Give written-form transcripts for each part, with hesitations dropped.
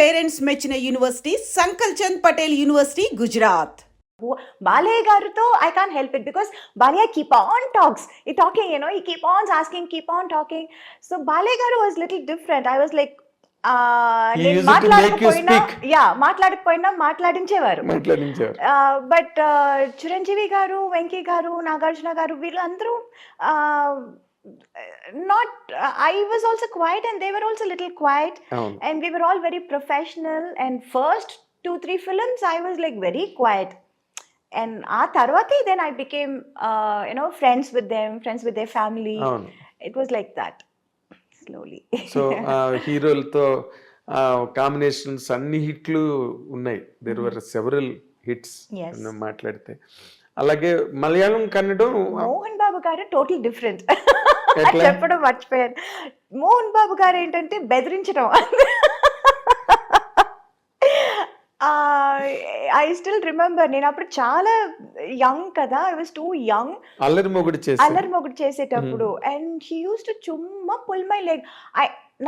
Parents మెచ్చిన university Sankalchand Patel university Gujarat. Balay garuto, I can't help it because Balay keep on talking, he keep on asking, keep on talking. So Balay garu was little different. I was like, he used to make you speak. మాట్లాడకపోయినా మాట్లాడించేవారు. But Chiranjeevi గారు, వెంకీ గారు, నాగార్జున గారు వీళ్ళందరూ I was also quiet and they were also little quiet. And we were all very professional, and first 2-3 films I was like very quiet. And tarvati then I became friends with them, friends with their family. It was like that slowly. So హీరోలతో combinations అన్ని హిట్లు ఉన్నాయి. There were several hits మాట్లాడితే. అలాగే మలయాళం, కన్నడం మోహన్ బాబు గారు total different. చెప్పడం మర్చిపోయాను. మోహన్ బాబు గారు ఏంటంటే బెదిరించడం. ఐ స్టిల్ రిమెంబర్, నేను అప్పుడు చాలా యంగ్ కదా, I was two young. Allari Mogudu చేసేటప్పుడు అండ్ హీ యూస్ టు చుమ్మా పుల్ మై లెగ్.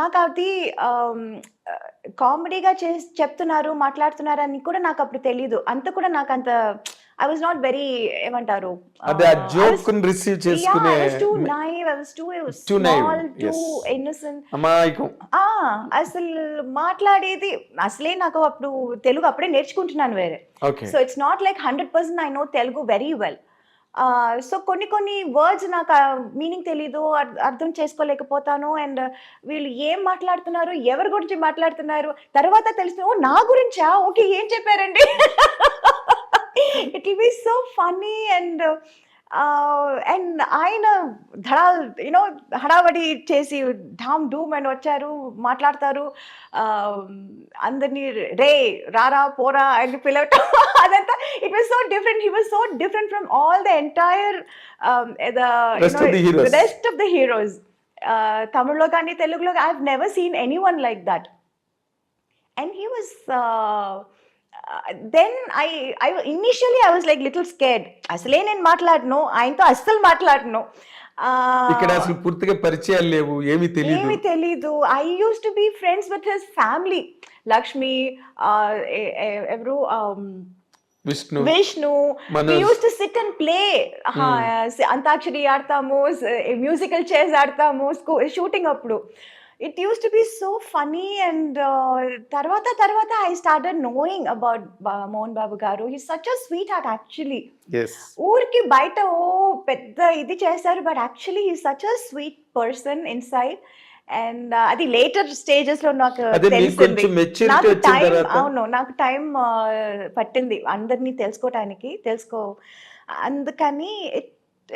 నాకు అది కామెడీగా చెప్తున్నారు, మాట్లాడుతున్నారు అని కూడా నాకు అప్పుడు తెలీదు. అంత కూడా నాకు అంత I was not very ఏమంటారు, అదే ఆ జోక్ ని రిసీవ్ చేసుకునే. I was too naive, I was too small, too innocent. అమాయకం. అసలు మాట్లాడేది అసలే నాకు అప్పుడు తెలుగు అప్పుడే నేర్చుకుంటున్నాను వేరే. So it's not like 100% I know Telugu very well. So కొన్ని వర్డ్స్ నాకు మీనింగ్ తెలీదు, అర్థం చేసుకోలేకపోతాను. అండ్ వీళ్ళు ఏం మాట్లాడుతున్నారు, ఎవరి గురించి మాట్లాడుతున్నారు తర్వాత తెలుసు, నా గురించా, ఓకే ఏం చెప్పారండి. It will be so funny and ఆయన ధడాల్ హడావడి చేసి ఢామ్ డూమ్ అని వచ్చారు, మాట్లాడతారు, అందరినీ రే రారా పోరా అని పిలవటం, అదంతా it was so different. He was so different from all the entire rest of the heroes. తమిళ్లో కానీ తెలుగులో I have never seen anyone like that. And he was then I initially I was like little scared. అసలే నేను మాట్లాడను, ఆయనతో అస్సలు మాట్లాడను. ఇక్కడ అసలు పూర్తిగా పరిచయాలు లేవు, ఏమీ తెలీదు. I used to be friends with his family, Lakshmi, ఎవరు, Vishnu. We used to sit and play. Antakshari ఆడతాము, మ్యూజికల్ చైర్స్ ఆడతాము షూటింగ్ అప్పుడు. It used to be so funny. And tarvata I started knowing about Mohan Babu garu. He's such a sweetheart actually. Yes. Urki baita pedda idi chesaru, but actually he's such a sweet person inside. And adi later stages lo నాకు తెలిసింది. నాకు time పట్టింది అందరినీ తెలుసుకోవటానికి. అందుకని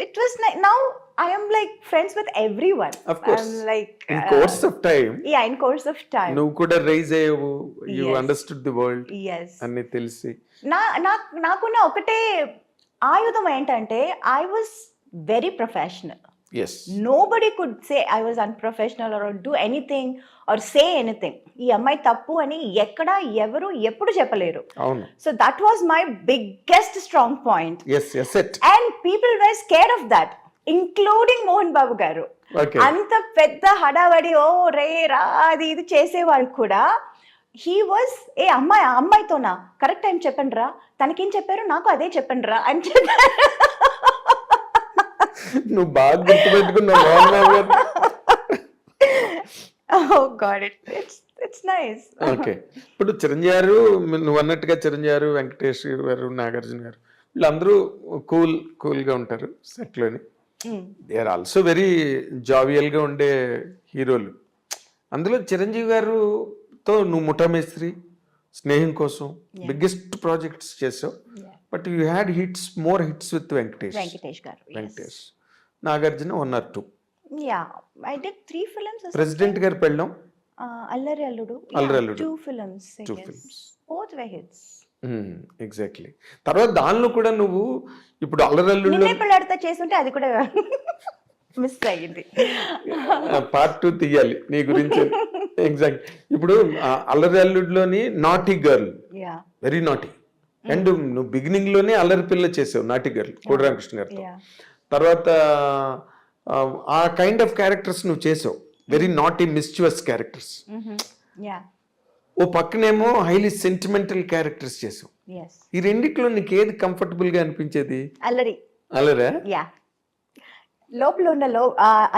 it was like, now I am like friends with everyone. Of course. I'm like in course of time. Yeah, in course of time. నువ్వు కూడా rise అయ్యావు, you understood the world. Yes. అన్ని తెలిసి నాకున్న ఒకటే ఆయుధం ఏంటంటే I was very professional. Yes. Nobody could say I was unprofessional or do anything or say anything. ఈ అమ్మాయి తప్పు అని ఎక్కడ ఎవరు ఎప్పుడు చెప్పలేరు. అవును. So that was my biggest strong point. Yes, it. And people were scared of that, including Mohan Babu garu. Okay. అంత పెద్ద హడావడి రే రా అది ఇది చేసేవాళ్ళు కూడా he was అమ్మాయితోనా కరెక్ట్ టైం చెప్పండి రా, తనకేం చెప్పారు నాకు అదే చెప్పండి రా అని చెప్పారు. నువ్వు బాగా గుర్తుపెట్టుకున్నావు. Oh God, it's nice. Okay. ఇప్పుడు చిరంజీవి గారు, నువ్వు అన్నట్టుగా చిరంజీవి గారు, వెంకటేష్ గారు, నాగార్జున గారు వీళ్ళందరూ కూల్గా ఉంటారు సెట్లోని. దే ఆర్ ఆల్సో వెరీ జావియల్గా ఉండే హీరోలు. అందులో చిరంజీవి గారుతో నువ్వు ముఠామేస్త్రి, స్నేహం కోసం బిగ్గెస్ట్ ప్రాజెక్ట్స్ చేసావు. But you had more hits with Venkatesh garu. Venkatesh, Nagarjuna 1 or 2. Yeah, I did 3 films. President Gari Pellam, Allari Alludu. 2 films. Both were hits. Exactly. తర్వాత దానిలో కూడా నువ్వు ఇప్పుడు అల్లరి అల్లుడు నిన్నే పెళ్ళాడతా చేస్తుంటే అది కూడా మిస్ అయ్యింది. పార్ట్ 2 తీయాలి నీ గురించి. ఎగ్జాక్ట్. ఇప్పుడు అల్లరి అల్లుడులోని naughty girl, very naughty. And నువ్వు బిగినింగ్ లోనే అల్లరి పిల్ల చేసావు, నాటీ గర్ల్, కోడి రామకృష్ణ గారితో. తర్వాత ఆ కైండ్ ఆఫ్ క్యారెక్టర్స్ నువ్వు చేసావు, వెరీ నాటీ మిస్చివస్ క్యారెక్టర్స్. ఓ పక్కనేమో హైలీ సెంటిమెంటల్ క్యారెక్టర్స్ చేసావు. ఎస్. ఈ రెండిట్లో నీకు ఏది కంఫర్టబుల్ గా అనిపించేది? అల్లరి. అలరా? యా, లోపల ఉన్న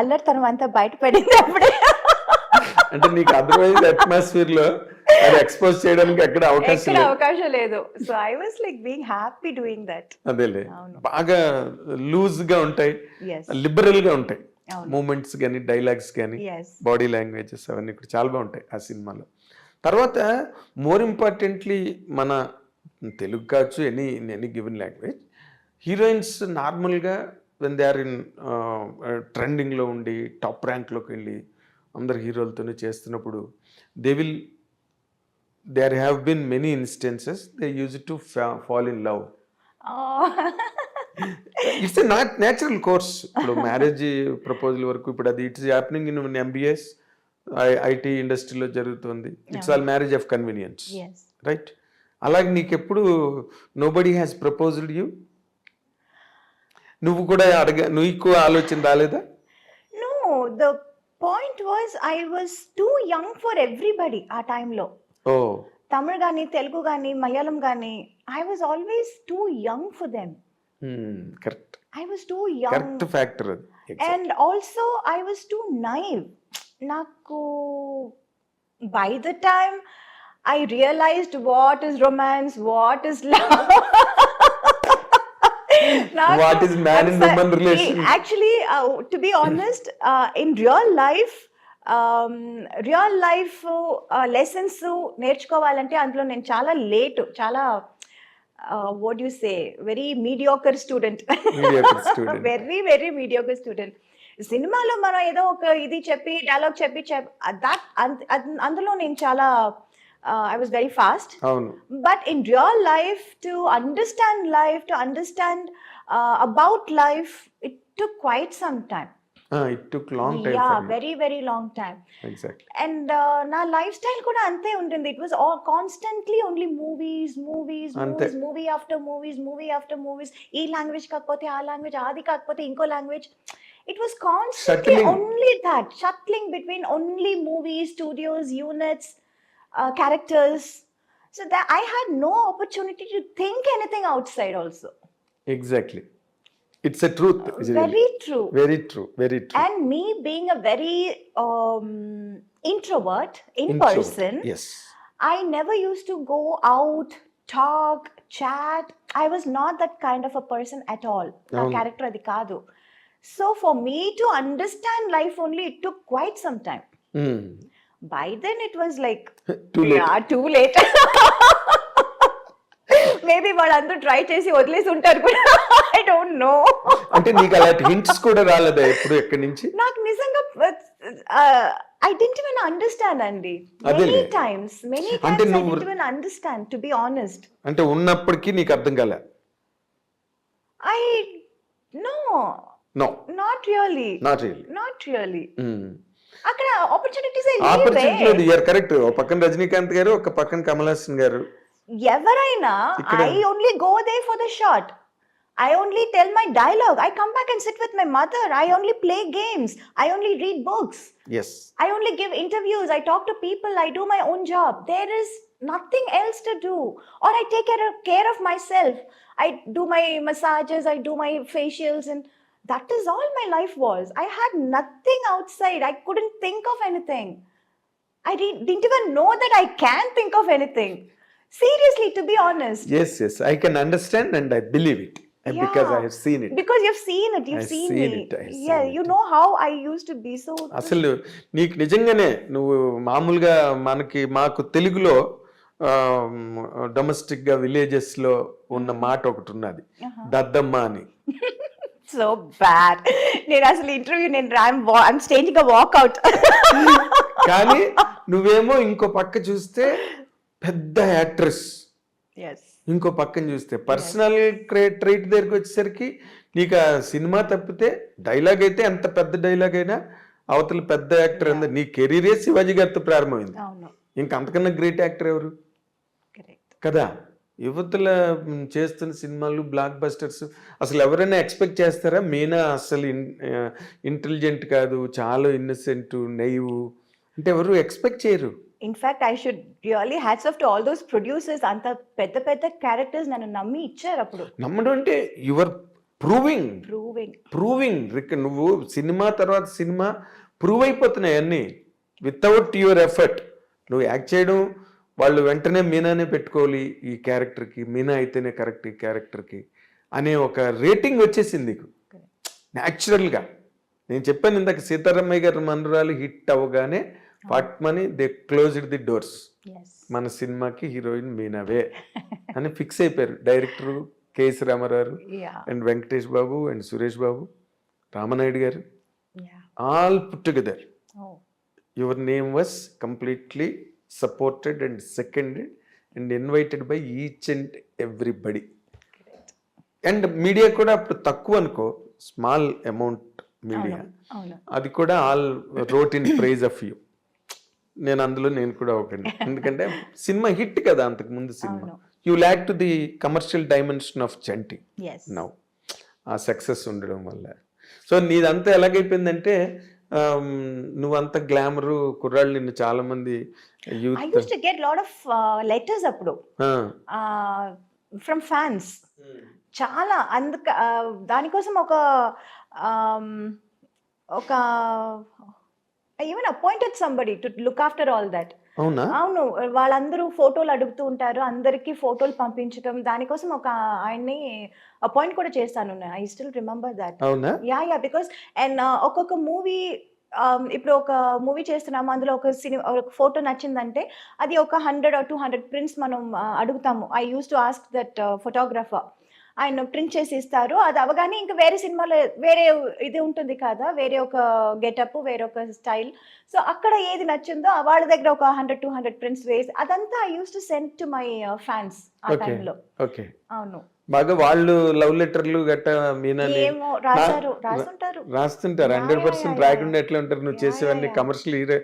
అల్లరితనం అంతా బయటపడింది అప్పుడే. అంటే నీకు అదర్వైజ్ అట్మాస్ఫియర్ లో అది ఎక్స్పోజ్ చేయడానికి ఎక్కడ అవకాశం లేదు. So I was like being happy doing that. అదేలే, బాగా లూజ్ గా ఉంటాయి, లిబరల్ గా ఉంటాయి మూమెంట్స్ కానీ, డైలాగ్స్ కానీ, బాడీ లాంగ్వేజెస్ అవన్నీ కూడా చాలా బాగుంటాయి ఆ సినిమాలో. తర్వాత మోర్ ఇంపార్టెంట్లీ మన తెలుగు కావచ్చు, ఎనీ గివెన్ లాంగ్వేజ్, హీరోయిన్స్ నార్మల్గా వెన్ దే ఆర్ ఇన్ ట్రెండింగ్లో ఉండి టాప్ ర్యాంక్లోకి వెళ్ళి అందరు హీరోలతోనే చేస్తున్నప్పుడు there have been many instances they used to fall in love. It's a natural course. ఇప్పుడు మ్యారేజ్ ప్రపోజల్ వరకు ఇప్పుడు అది it's happening in MBS IT ఇండస్ట్రీలో జరుగుతుంది. It's all marriage of convenience, right? అలాగే నీకెప్పుడు నోబడీ హ్యాస్ ప్రపోజ్డ్ యూ? నువ్వు కూడా నీకు ఆలోచన రాలేదా? No, the point was I was too young for everybody ఆ టైంలో. తమిళ్ కానీ, తెలుగు కానీ, మలయాళం కానీ, I was always too young for them. Correct. I was too young. Correct factor. Exactly. And also I was too naive. Naku, by the time I realized what is romance, what is love, what is man and woman relation. Actually, to be honest, in real life lessons నేర్చుకోవాలంటే అందులో నేను చాలా late, చాలా what you say, very mediocre student. Very very mediocre student. సినిమాలో మనం ఏదో ఒక ఇది చెప్పి డైలాగ్ చెప్పి అందులో నేను చాలా I was very fast. But in real life, to understand about life, it took quite some time. It took long time. Yeah, very very long time. Exactly. And na lifestyle kuda ante untindi. It was all constantly only movies, movie after movies. Ee language kakapothe aa language, adi kakapothe inko language. It was constantly only that, shuttling between only movies, studios, units, characters. So that I had no opportunity to think anything outside also. Exactly. It's a truth. Very true. Very true. Very true. And me being a very introvert in person, yes, I never used to go out, talk, chat. I was not that kind of a person at all. My character adi kaadu. So for me to understand life only, it took quite some time. By then it was like too late. Yeah, too late. Maybe వాళ్ళందరూ try చేసి వదిలేసి ఉంటారు కూడా. I don't know. అంటే నీకు అలాంటి hints కూడా రాలేదా ఎప్పుడు ఎక్కడి నుంచి? నాకు నిజంగా ఐ డిడ్ంట్ ఈవెన్ అండర్స్టాండ్ అండి. Many times I didn't even understand, to be honest. అంటే ఉన్నప్పటికీ నీకు అర్థం కాలే? I know not really. అక్కడ ఆపర్చునిటీస్ లేదు. You are correct. ఒక పక్కన రజనీకాంత్ గారు, ఒక పక్కన కమల్ హాసన్ గారు. ఎవరైనా I only go there for the shot. I only tell my dialogue. I come back and sit with my mother. I only play games. I only read books. Yes. I only give interviews. I talk to people. I do my own job. There is nothing else to do. Or I take care of myself. I do my massages. I do my facials, and that is all my life was. I had nothing outside. I couldn't think of anything. I didn't even know that I can think of anything. Seriously, to be honest. Yes, I can understand and I believe it. And because I have seen it. Because you've seen it, you've seen me. Yeah, you know how I used to be so. అసలు నీకు నిజంగానే నువ్వు మామూలుగా మాకు తెలుగులో domestic గా villages లో ఉన్న మాట ఒకటి ఉన్నది, దద్దమ్మ అని. So bad. నేను అసలు interview I'm staging a walkout. కానీ నువ్వేమో ఇంకో పక్క చూస్తే పెద్ద యాక్ట్రెస్, ఇంకో పక్కన చూస్తే పర్సనల్ ట్రైట్ దగ్గరికి వచ్చేసరికి నీకు ఆ సినిమా తప్పితే డైలాగ్ అయితే ఎంత పెద్ద డైలాగ్ అయినా అవతల పెద్ద యాక్టర్ అంద. నీ కెరీరే శివాజీ గారితో ప్రారంభమైంది. ఇంకా అంతకన్నా గ్రేట్ యాక్టర్ ఎవరు కదా? యువతల చేస్తున్న సినిమాలు బ్లాక్ బస్టర్స్ అసలు ఎవరైనా ఎక్స్పెక్ట్ చేస్తారా? మీనా అసలు ఇంటెలిజెంట్ కాదు, చాలా ఇన్నసెంట్, నైవ్ అంటే ఎవరు ఎక్స్పెక్ట్ చేయరు. In fact I should really hats off to all those producers. అంత పెద్ద పెద్ద క్యారెక్టర్స్ నన్ను నమ్మి ఇచ్చారు అప్పుడు. నమ్మడం అంటే యువర్ ప్రూవింగ్ నువ్వు సినిమా తర్వాత సినిమా ప్రూవ్ అయిపోతున్నాయి అన్నీ వితౌట్ యువర్ ఎఫర్ట్. నువ్వు యాక్ట్ చేయడం, వాళ్ళు వెంటనే మీనానే పెట్టుకోవాలి ఈ క్యారెక్టర్కి, మీనా అయితేనే కరెక్ట్ ఈ క్యారెక్టర్కి అనే ఒక రేటింగ్ వచ్చేసింది నీకు న్యాచురల్గా. నేను చెప్పాను ఇందాక, సీతారామయ్య గారి మనరాలు హిట్ అవ్వగానే ఫాట్మని దే క్లోజ్డ్ ది డోర్స్. మన సినిమాకి హీరోయిన్ మీనావే అని ఫిక్స్ అయిపోయారు director KS Rama Rao and Venkatesh Babu and Suresh Babu, Ramanaidu garu, all put together. Your name was completely supported and seconded and invited by each and everybody. And media కూడా అప్పుడు తక్కువ అనుకో, స్మాల్ అమౌంట్ మీడియా, అది కూడా all wrote in praise of you. నేను కూడా ఒకటి, ఎందుకంటే సినిమా హిట్ కదా అంతకు ముందు cinema. You lakh to the commercial dimension of Chanti now, ఆ సక్సెస్ ఉండడం వల్ల. సో నీదంతా ఎలాగైపోయిందంటే నువ్వంత గ్లామరు, కుర్రాళ్ళు నిన్ను చాలా మంది I used to get lot of letters అప్పుడు from fans. చాలా దానికోసం ఒక even appointed somebody to look after all that. అవును, వాళ్ళందరూ ఫోటోలు అడుగుతూ ఉంటారు, అందరికి ఫోటోలు పంపించడం, దానికోసం ఒక ఆయన్ని అపాయింట్ కూడా చేస్తాను. I still remember that. Yeah because and ఒక్కొక్క మూవీ, ఇప్పుడు ఒక మూవీ చేస్తున్నాము, అందులో ఒక ఫోటో నచ్చిందంటే అది ఒక 100 or 200 ప్రింట్స్ మనం అడుగుతాము. I use to ask that photographer, ఆయన ప్రింట్ చేసి ఇస్తారు. అది అవగానే ఇంకా వేరే సినిమాలో వేరే ఇది ఉంటుంది కదా, వేరే ఒక గెటప్, వేరే ఒక స్టైల్. సో అక్కడ ఏది నచ్చిందో వాళ్ళ దగ్గర ఒక 100-200 ప్రింట్స్ వేసి అదంతా I use to send to my fans ఆ టైంలో. అవును, బాగా వాళ్ళు లవ్ లెటర్లు గట్ట మీనాని రాస్తుంటారు. 100% రాయకుండా ఎట్లా ఉంటారు? నువ్వు చేసేవన్నీ కమర్షియల్ హీరో